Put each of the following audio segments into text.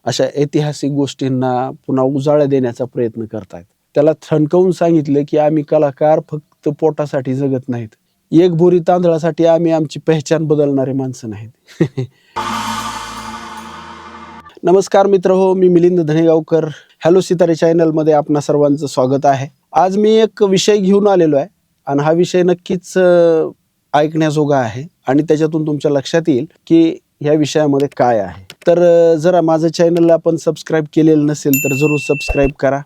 अशा ऐतिहासिक गोष्टींना पुन्हा उजाळा देण्याचा प्रयत्न करतायत. त्याला ठणकावून सांगितलं की आम्ही कलाकार फक्त पोटासाठी जगत नाहीत. एक बोरी तांदळासाठी आम्ही आमची पहचान बदलणारे माणसं नाहीत. नमस्कार मित्र हो, मी मिलिंद धनेगावकर. हॅलो सितारे चॅनलमध्ये आपणा सर्वांचं स्वागत आहे. आज मी एक विषय घेऊन आलेलो आहे आणि हा विषय नक्कीच ऐकण्याजोगा आहे आणि त्याच्यातून तुमच्या लक्षात येईल की ह्या विषयामध्ये काय आहे. तर जरा माझं चॅनलला आपण सबस्क्राईब केलेलं नसेल तर जरूर सबस्क्राईब करा.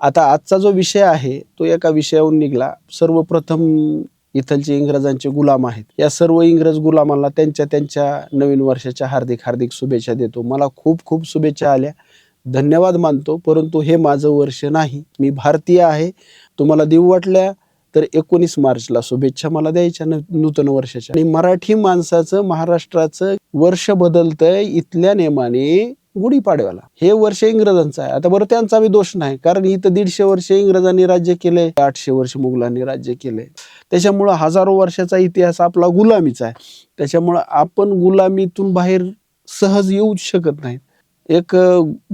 आता आजचा जो विषय आहे तो एका विषयावरून निघाला. सर्वप्रथम इथलचे इंग्रजांचे गुलाम आहेत. या सर्व इंग्रज गुलामांना त्यांच्या नवीन वर्षाच्या हार्दिक शुभेच्छा देतो. मला खूप खूप शुभेच्छा आल्या, धन्यवाद मानतो. परंतु हे माझं वर्ष नाही. मी भारतीय आहे. तुम्हाला देऊ वाटल्या तर 19 मार्चला शुभेच्छा मला द्यायच्या नूतन वर्षाच्या. आणि मराठी माणसाचं महाराष्ट्राचं वर्ष बदलतंय इथल्या नेमाने गुढीपाडव्याला. हे वर्ष इंग्रजांचं आहे. आता बरं त्यांचा बी दोष नाही, कारण इथं 150 वर्ष इंग्रजांनी राज्य केलंय, 800 वर्ष मुघलांनी राज्य केलंय. त्याच्यामुळं हजारो वर्षाचा इतिहास आपला गुलामीचा आहे. त्याच्यामुळं आपण गुलामीतून बाहेर सहज येऊच शकत नाही. एक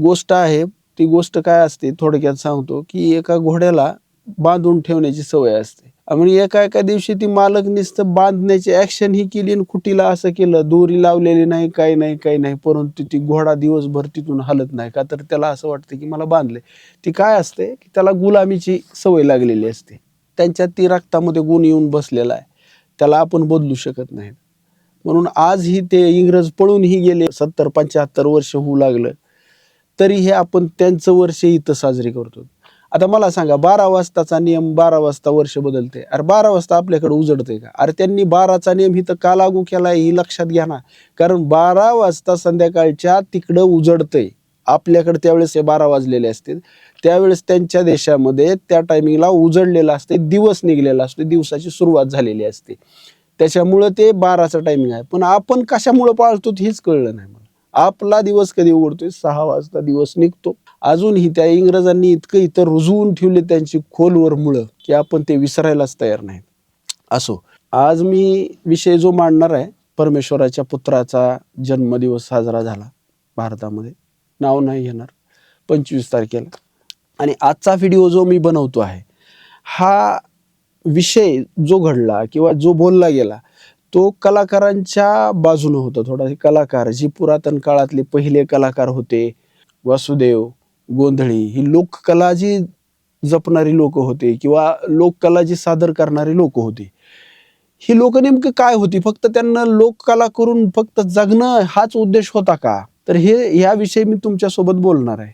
गोष्ट आहे, ती गोष्ट काय असते थोडक्यात सांगतो की एका घोड्याला बांधून ठेवण्याची सवय असते आणि एका दिवशी ती मालक नुसतं बांधण्याची ऍक्शन ही केली आणि खुटीला असं केलं, दोरी लावलेली नाही, काही नाही, परंतु ती घोडा दिवसभर तिथून हलत नाही. का तर त्याला असं वाटतं की मला बांधले. ती काय असते की त्याला गुलामीची सवय लागलेली असते. त्यांच्यात ती रक्तामध्ये गुण येऊन बसलेला आहे. त्याला आपण बदलू शकत नाही. म्हणून आजही ते इंग्रज पळूनही गेले, 70-75 वर्ष होऊ लागलं, तरीही आपण त्यांचं वर्ष इथं साजरे करतो. आता मला सांगा, 12 वाजताचा नियम 12 वाजता वर्ष बदलते. अरे 12 वाजता आपल्याकडे उजडते का? अरे त्यांनी 12चा नियम इथं का लागू केला ही लक्षात घ्या ना. कारण 12 वाजता संध्याकाळच्या तिकडं उजडतंय. आपल्याकडे त्यावेळेस हे 12 वाजलेले असते. त्यावेळेस त्यांच्या देशामध्ये त्या टायमिंगला उजडलेला असते, दिवस निघलेला असतो, दिवसाची सुरुवात झालेली असते. त्याच्यामुळं ते 12चा टायमिंग आहे. पण आपण कशामुळं पाळतो हेच कळलं नाही मला. आपला दिवस कधी उघडतोय? 6 वाजता दिवस निघतो. अजूनही त्या इंग्रजांनी इथं रुजवून ठेवले त्यांची खोलवर मुळं की आपण ते विसरायलाच तयार नाहीत. असो, आज मी विषय जो मांडणार आहे, परमेश्वराच्या पुत्राचा जन्मदिवस साजरा झाला भारतामध्ये. नाव नाही घेणार, 25 तारखेला. आणि आजचा व्हिडिओ जो मी बनवतो आहे, हा विषय जो घडला किंवा जो बोलला गेला तो कलाकारांच्या बाजूने होता. थोडा कलाकार, जी पुरातन काळातले पहिले कलाकार होते, वासुदेव, गोंधळी, ही लोककला जी जपणारी लोक होते किंवा लोककला जी सादर करणारी लोक होती, ही लोक नेमकं काय होती? फक्त त्यांना लोककला करून फक्त जगणं हाच उद्देश होता का? तर ह्याविषयी मी तुमच्यासोबत बोलणार आहे.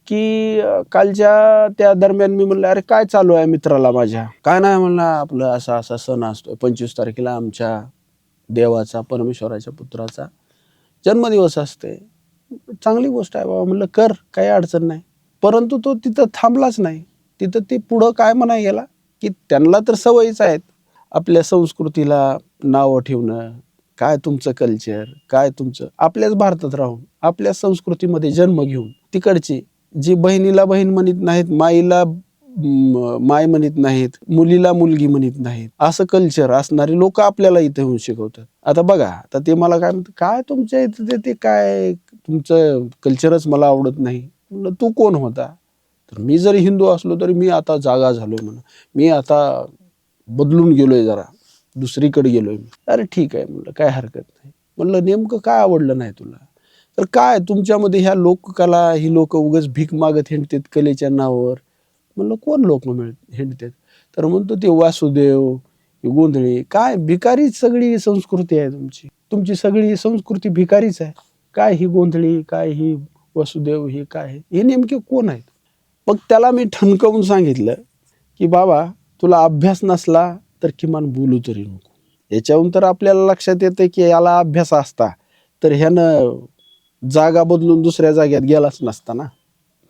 की कालच्या त्या दरम्यान मी म्हणलं, अरे काय चालू आहे मित्राला माझ्या? काय नाही म्हणला, आपलं असा सण असतो 25 तारखेला आमच्या देवाचा, परमेश्वराच्या पुत्राचा जन्मदिवस असते. चांगली गोष्ट आहे बाबा, म्हणलं कर, काही अडचण नाही. परंतु तो तिथं थांबलाच नाही. तिथं ते पुढं काय म्हणाय गेला की त्यांना तर सवयीच आहेत आपल्या संस्कृतीला नावं ठेवणं. काय तुमचं कल्चर, काय तुमचं, आपल्याच भारतात राहून आपल्या संस्कृतीमध्ये जन्म घेऊन तिकडची जी बहिणीला बहीण म्हणत नाहीत, माईला माय म्हणत नाहीत, मुलीला मुलगी म्हणत नाहीत, असं कल्चर असणारी लोक आपल्याला इथे येऊन शिकवतात. आता बघा, आता ते मला काय म्हणतात, काय तुमच्या इथे ते काय तुमचं कल्चरच मला आवडत नाही. म्हणलं तू कोण होता? तर मी जरी हिंदू असलो तरी मी आता जागा झालोय म्हणून, मी आता बदलून गेलोय, जरा दुसरीकडे गेलोय. अरे ठीक आहे म्हणलं, काय हरकत नाही. म्हणलं नेमकं काय आवडलं नाही तुला? तर काय तुमच्यामध्ये ह्या लोककला, ही लोक उगाच भीक मागत हिंडतात कलेच्या नावावर. म्हणलं कोण लोक हिंडतात? तर म्हणतो ते वासुदेव, गोंधळी, काय भिकारी सगळी संस्कृती आहे तुमची. तुमची सगळी संस्कृती भिकारीच आहे. काय ही गोंधळी, काय ही वासुदेव, हे काय, हे नेमके कोण आहेत? मग त्याला मी ठणकावून सांगितलं की बाबा, तुला अभ्यास नसला तर किमान बोलू तरी नको. याच्याहून तर आपल्याला लक्षात येतं की याला अभ्यास असता तर ह्यानं जागा बदलून दुसऱ्या जाग्यात गेलाच नसता ना.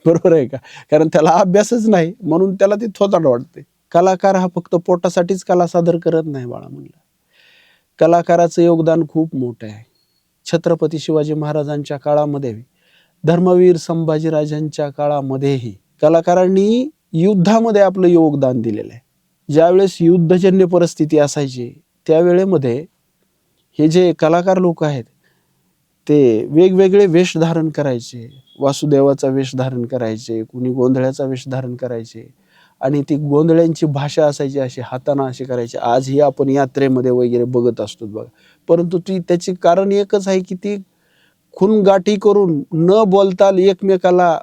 बरोबर आहे का? कारण त्याला अभ्यासच नाही, म्हणून त्याला ती थोताड वाटते. कलाकार हा फक्त पोटासाठीच कला सादर करत नाही बाळा. म्हणलं कलाकाराचं योगदान खूप मोठं आहे. छत्रपती शिवाजी महाराजांच्या काळामध्ये, धर्मवीर संभाजीराजांच्या काळामध्येही कलाकारांनी युद्धामध्ये आपलं योगदान दिलेलं आहे. ज्यावेळेस युद्धजन्य परिस्थिती असायची त्यावेळेमध्ये हे जे कलाकार लोक आहेत ते वेगवेगळे वेश धारण करायचे, वासुदेवाचा वेश धारण करायचे, कुणी गोंधळ्याचा वेश धारण करायचे आणि ती गोंधळ्यांची भाषा असायची, अशी हाताना अशी करायची. आजही आपण यात्रेमध्ये वगैरे बघत असतो बघा. परंतु ती त्याचे कारण एकच आहे की ती खूनगाठी करून न बोलता एकमेकाला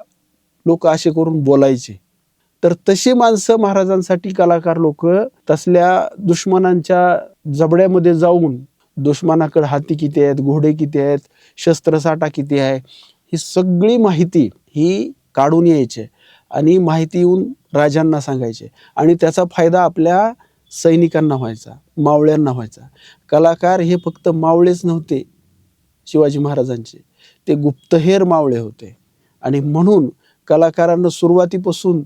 लोक असे करून बोलायचे. तर तशी माणसं महाराजांसाठी कलाकार लोक तसल्या दुश्मनांच्या जबड्यामध्ये जाऊन दुश्मनाकडे हाती किती आहेत, घोडे किती आहेत, शस्त्रसाठा किती आहे, ही सगळी माहिती ही काढून यायचे आणि माहिती येऊन राजांना सांगायचे आणि त्याचा फायदा आपल्या सैनिकांना व्हायचा, मावळ्यांना व्हायचा. कलाकार हे फक्त मावळेच नव्हते शिवाजी महाराजांचे, ते गुप्तहेर मावळे होते आणि म्हणून कलाकारांना सुरुवातीपासून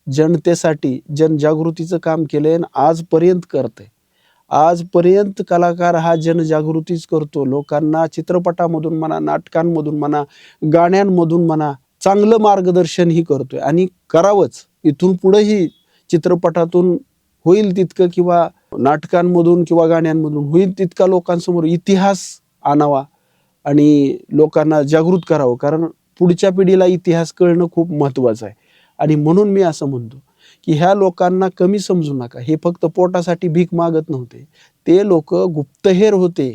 जनतेसाठी जनजागृतीचं काम केलंय आणि आजपर्यंत करते. आजपर्यंत कलाकार हा जनजागृतीच करतो. लोकांना चित्रपटामधून म्हणा, नाटकांमधून म्हणा, गाण्यांमधून म्हणा चांगलं मार्गदर्शनही करतोय आणि करावंच. इथून पुढेही चित्रपटातून होईल तितकं किंवा नाटकांमधून किंवा गाण्यांमधून होईल तितका लोकांसमोर इतिहास आणावा आणि लोकांना जागृत करावं. कारण पुढच्या पिढीला इतिहास कळणं खूप महत्त्वाचं आहे आणि म्हणून मी असं म्हणतो की ह्या लोकांना कमी समजू नका. हे फक्त पोटासाठी भीक मागत नव्हते, ते लोक गुप्तहेर होते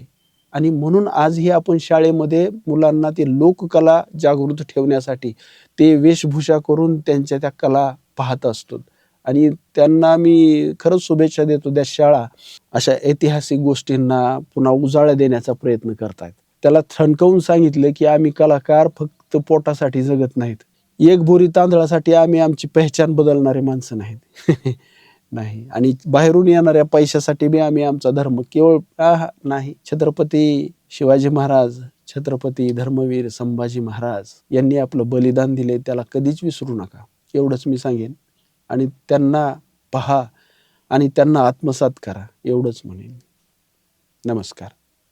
आणि म्हणून आजही आपण शाळेमध्ये मुलांना ते लोककला जागृत ठेवण्यासाठी ते वेशभूषा करून त्यांच्या त्या कला पाहत असतो आणि त्यांना मी खरंच शुभेच्छा देतो. त्या शाळा अशा ऐतिहासिक गोष्टींना पुन्हा उजाळा देण्याचा प्रयत्न करतायत. त्याला ठणकावून सांगितलं की आम्ही कलाकार फक्त पोटासाठी जगत नाहीत, एक बोरी तांदळासाठी आम्ही आमची पहचान बदलणारे माणसं नाहीत. नाही आणि बाहेरून येणाऱ्या पैशासाठी बी आम्ही आमचा धर्म केवळ नाही. छत्रपती शिवाजी महाराज, छत्रपती धर्मवीर संभाजी महाराज यांनी आपलं बलिदान दिले, त्याला कधीच विसरू नका, एवढंच मी सांगेन. आणि त्यांना पहा आणि त्यांना आत्मसात करा, एवढंच म्हणेन. नमस्कार.